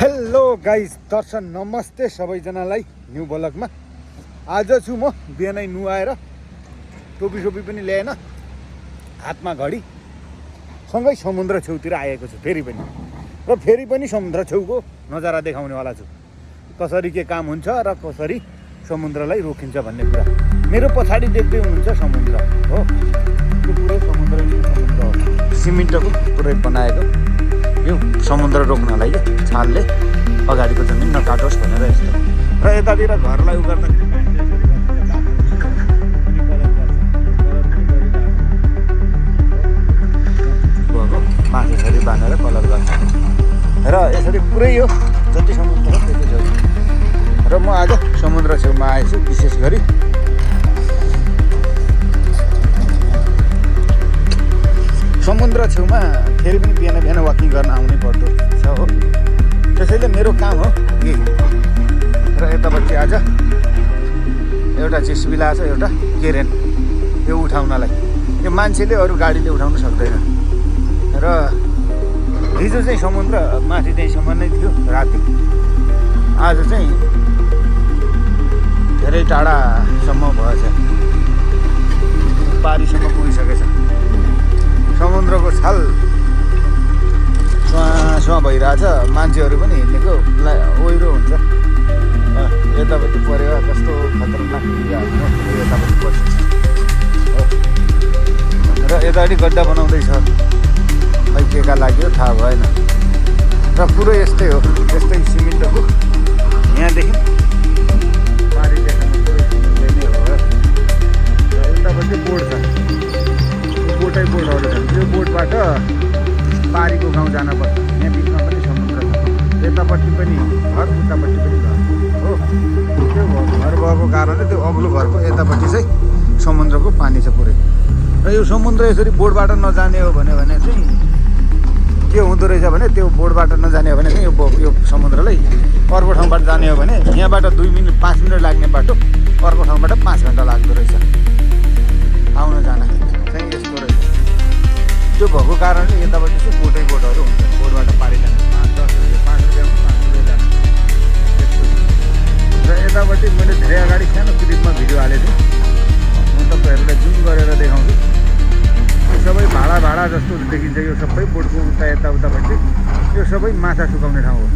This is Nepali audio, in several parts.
हेलो गाइस, दर्शन नमस्ते सबैजनालाई न्यू ब्लगमा। आज छु म बिहानै नुहाएर टोपी पनि ल्याएन, हातमा घडी सँगै समुद्र छेउतिर आएको छु फेरि पनि समुद्र छेउको नजारा देखाउनेवाला छु। कसरी के काम हुन्छ र कसरी समुद्रलाई रोकिन्छ भन्ने कुरा। मेरो पछाडि देख्दै हुनुहुन्छ समुद्र हो, त्यो पुरै समुद्र हो। सिमेन्टको पुरै बनाएको यो समुद्र रोक्नलाई छालले अगाडिको जमिन नकाटोस् भनेर यस्तो। र यतातिर घरलाई उ गर्दा माथि यसरी बाँधेर कलर गर्छ र यसरी पुरै यो जति समुद्र हो त्यति छेउ। र म आज समुद्र छेउमा आएछु। विशेष गरी समुद्र छेउमा फेरि पनि बिहान वाकिङ गर्न आउनै पर्दो छ हो। त्यसैले मेरो काम हो यही। र यतापट्टि आज एउटा जेसिबी ल्याएको छ, एउटा केरेन, यो उठाउनलाई। यो मान्छेले अरू गाडीले उठाउन सक्दैन। र हिजो चाहिँ समुद्र माथि त्यहीँसम्म नै थियो राति। आज चाहिँ धेरै टाढासम्म भएछ, पारीसम्म पुगिसकेछ। समुद्रको छाल सुवा भइरहेछ, मान्छेहरू पनि हिँड्नेको ओहिरो हुन्छ। यतापट्टि परेवा कस्तो खतरनाक यतापट्टि पर्छ र यतापट्टि गड्डा बनाउँदैछ, खै के का लाग्यो थाहा भएन। र पुरै यस्तै हो, यस्तै सिमेन्टको यहाँदेखि पारीदेखि पुरै सिमेन्टले नै हो। र यतापट्टि बोट छ, बोटहरू छन्। त्यो बोटबाट पारीको गाउँ जानुपर्छ। यहाँ बिचमा पनि समुद्र छ, यतापट्टि पनि घर, उतापट्टि पनि घर हो। त्यो घर भएको कारणले त्यो अग्लो घरको यतापट्टि चाहिँ समुद्रको पानी छ पुरै। र यो समुद्र यसरी बोटबाट नजाने हो भने चाहिँ के हुँदो रहेछ भने, त्यो बोटबाट नजाने हो भने चाहिँ यो समुद्रलाई अर्को ठाउँबाट जाने हो भने यहाँबाट 2 मिनट 5 मिनट लाग्ने बाटो अर्को ठाउँबाट 5 घन्टा लाग्दो रहेछ आउन जान चाहिँ। यस्तो रहेछ। त्यो भएको कारणले यतापट्टि चाहिँ बोटहरू हुन्छ। बोटबाट पारी जाने 5-10 रुपियाँ 5 रुपियाँ जाने त्यस्तो। र यतापट्टि मैले धेरै अगाडि सानो क्लिपमा भिडियो हालेको थिएँ, म तपाईँहरूलाई जुम गरेर देखाउँछु। यो सबै भाडा जस्तो देखिन्छ। यो सबै बोटको यताउतापट्टि यो सबै माछा सुकाउने ठाउँ हो।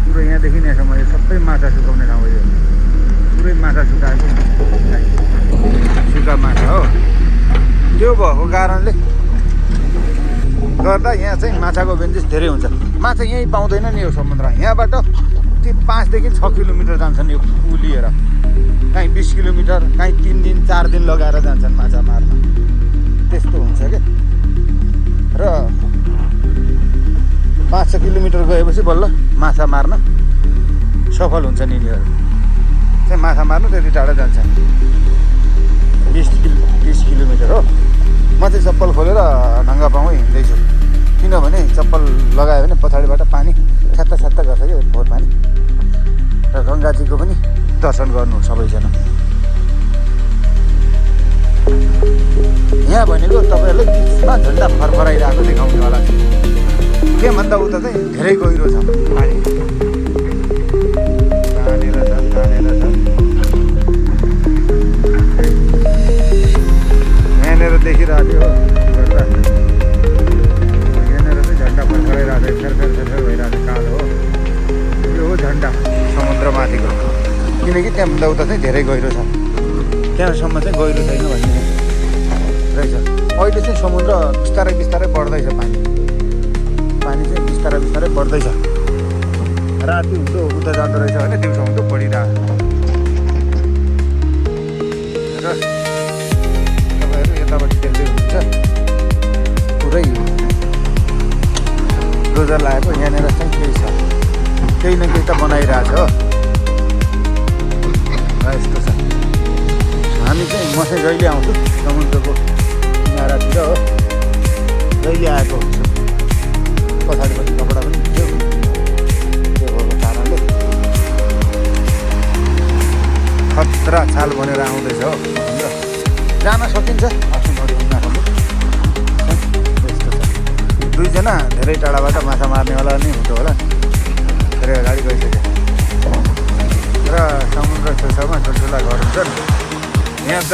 पुरो यहाँदेखि यहाँसम्म यो सबै माछा सुकाउने ठाउँ हो। यो पुरै माछा सुकाएको सुक्खा माछा हो। त्यो भएको कारणले गर्दा यहाँ चाहिँ माछाको बेन्चेस धेरै हुन्छ। माछा यहीँ पाउँदैन नि यो समुद्र। यहाँबाट ती 5 देखि 6 किलोमिटर जान्छन् यो पुलिएर, काहीँ 20 किलोमिटर, काहीँ 3 दिन 4 दिन लगाएर जान्छन् माछा मार्न। त्यस्तो हुन्छ क्या। र 5-6 किलोमिटर गएपछि बल्ल माछा मार्न सफल हुन्छन् यिनीहरू चाहिँ। माछा मार्नु त्यति टाढा जान्छन्, 20 किलोमिटर हो। म चाहिँ चप्पल खोलेर ढङ्गा पाउँ हिँड्दैछु, किनभने चप्पल लगायो भने पछाडिबाट पानी छ्यात्ता गर्छ क्या, फोहोर पानी। र गङ्गाजीको पनि दर्शन गर्नु सबैजना। यहाँ भनेको तपाईँहरूलाई बिचमा झन्डा फरफराइरहेको देखाउनेवाला छ। के भन्दा उता चाहिँ धेरै गहिरो छ पानी, तानेर छ। यहाँनिर देखिरहेको थियो गर्दा यहाँनिर चाहिँ झन्डा फरफराइरहेको छ, फेर भइरहेको छ, कालो हो। यो हो झन्डा समुद्रमाथिको। किनकि त्यहाँभन्दा उता चाहिँ धेरै गहिरो छ, त्यहाँसम्म चाहिँ गहिरो छैन भन्ने रहेछ। अहिले चाहिँ समुद्र बिस्तारै बढ्दैछ, पानी चाहिँ बिस्तारै बढ्दैछ। राति हुँदो उता जाँदो रहेछ भने दिउँसो हुँदो बढिरहेको। र तपाईँहरू यतापट्टि देख्दै हुनुहुन्छ पुरै डोजर लगाएको। यहाँनिर चाहिँ केही छ, केही न केही त बनाइरहेछ हो। र यस्तो छ। हामी चाहिँ म चाहिँ जहिले आउँछु समुद्रको किनारातिर हो, जहिले आएको हुन्छु। पछाडिपट्टि कपडा पनि थियो, त्यो भएको कारणले खतरा छाल बनेर आउँदैछ हो। जान सकिन्छ आफ्नो नदीसम्म। त्यस्तो छ। 2 जना धेरै टाढाबाट माछा मार्नेवाला नै हुन्छ होला।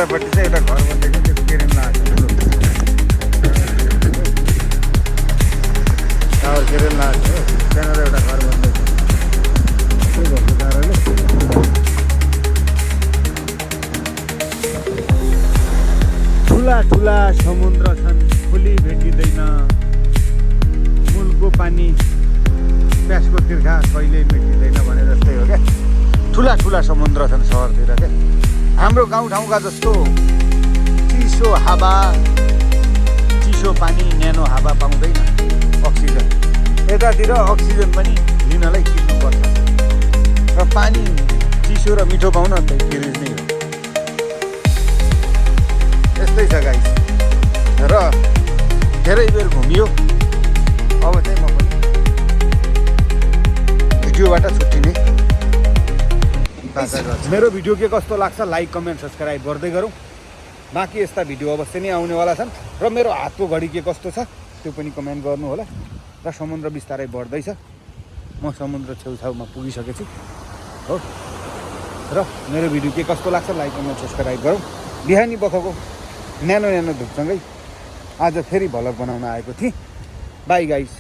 यतापट्टि चाहिँ एउटा घर बन्दैछ त्यो केरेन लागेको छ टावर केरेन लागेको छ त्यहाँनिर एउटा घर बन्दैछ त्यो भएको कारणले ठुला ठुला समुद्र छन् फुली भेटिँदैन मूलको पानी प्यासको तिर्खा कहिल्यै मेटिँदैन भने जस्तै हो क्या ठुला ठुला समुद्र छन् सहरतिर क्या हाम्रो गाउँठाउँका जस्तो चिसो हावा चिसो पानी न्यानो हावा पाउँदैन अक्सिजन यतातिर अक्सिजन पनि लिनलाई किन्नुपर्छ र पानी चिसो र मिठो पाउन त फ्रिज नै हो यस्तै छ गाइस र धेरै बेर घुमियो अब चाहिँ म पनि भिडियोबाट छुट्टिने मेरो भिडियो के कस्तो लाग्छ लाइक कमेन्ट सब्सक्राइब गर्दै गरौँ बाँकी यस्ता भिडियो अवश्य नै आउनेवाला छन् र मेरो हातको घडी के कस्तो छ त्यो पनि कमेन्ट गर्नु होला र समुद्र बिस्तारै बढ्दैछ म समुद्र छेउछाउमा पुगिसकेछु हो र मेरो भिडियो के कस्तो लाग्छ लाइक कमेन्ट सब्सक्राइब गरौँ बिहानी बखको न्यानो न्यानो धुपसँगै आज फेरि भ्लग बनाउन आएको थिएँ बाई गाइस